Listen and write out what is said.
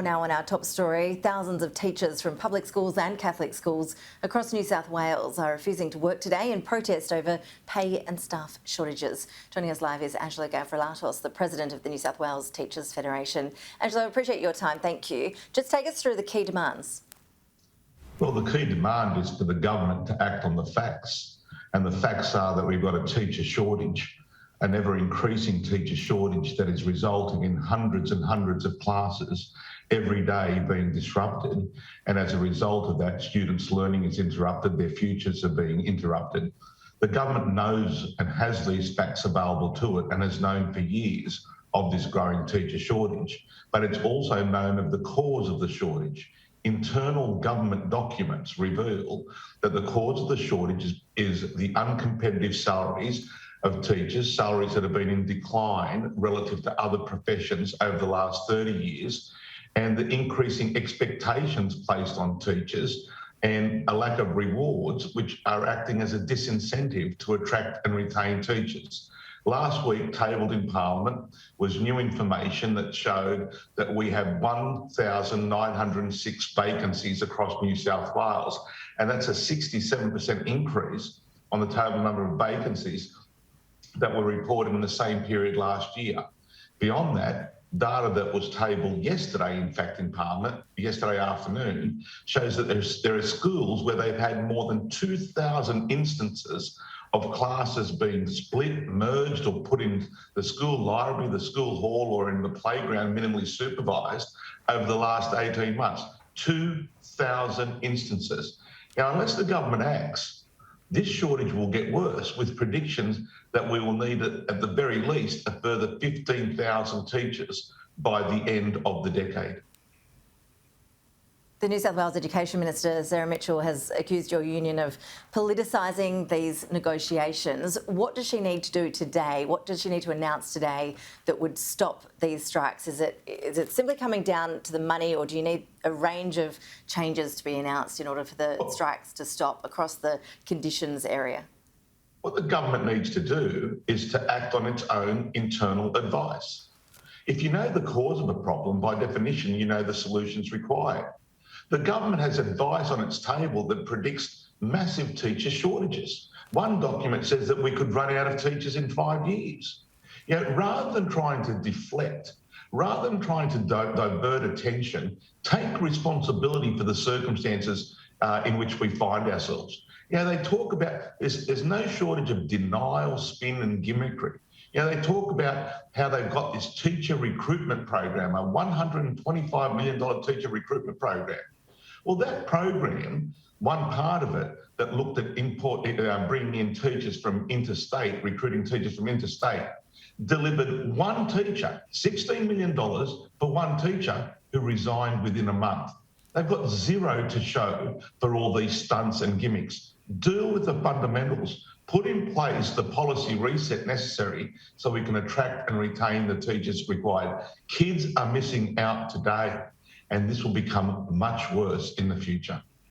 More now on our top story. Thousands of teachers from public schools and Catholic schools across New South Wales are refusing to work today in protest over pay and staff shortages. Joining us live is Angelo Gavrielatos, the president of the New South Wales Teachers Federation. Angelo, I appreciate your time. Thank you. Just take us through the key demands. Well, the key demand is for the government to act on the facts. And the facts are that we've got a teacher shortage, an ever-increasing teacher shortage that is resulting in hundreds and hundreds of classes every day being disrupted. And as a result of that, students' learning is interrupted, their futures are being interrupted. The government knows and has these facts available to it and has known for years of this growing teacher shortage, but it's also known of the cause of the shortage. Internal government documents reveal that the cause of the shortage is the uncompetitive salaries of teachers, salaries that have been in decline relative to other professions over the last 30 years, and the increasing expectations placed on teachers and a lack of rewards, which are acting as a disincentive to attract and retain teachers. Last week, tabled in Parliament, was new information that showed that we have 1,906 vacancies across New South Wales, and that's a 67% increase on the total number of vacancies that were reported in the same period last year. Beyond that, data that was tabled yesterday, in fact, in Parliament, yesterday afternoon, shows that there are schools where they've had more than 2,000 instances of classes being split, merged, or put in the school library, the school hall, or in the playground, minimally supervised over the last 18 months. 2,000 instances. Now, unless the government acts, this shortage will get worse, with predictions that we will need, at the very least, a further 15,000 teachers by the end of the decade. The New South Wales Education Minister, Sarah Mitchell, has accused your union of politicising these negotiations. What does she need to do today? What does she need to announce today that would stop these strikes? Is it simply coming down to the money, or do you need a range of changes to be announced in order for the strikes to stop across the conditions area? What the government needs to do is to act on its own internal advice. If you know the cause of a problem, by definition, you know the solutions required. The government has advice on its table that predicts massive teacher shortages. One document says that we could run out of teachers in 5 years. You know, rather than trying to deflect, rather than trying to divert attention, take responsibility for the circumstances in which we find ourselves. You know, they talk about there's no shortage of denial, spin and gimmickry. You know, they talk about how they've got this teacher recruitment program, a $125 million teacher recruitment program. Well, that program, one part of it that looked at bringing in teachers from interstate, recruiting teachers from interstate, delivered one teacher, $16 million for one teacher who resigned within a month. They've got zero to show for all these stunts and gimmicks. Deal with the fundamentals. Put in place the policy reset necessary so we can attract and retain the teachers required. Kids are missing out today, and this will become much worse in the future.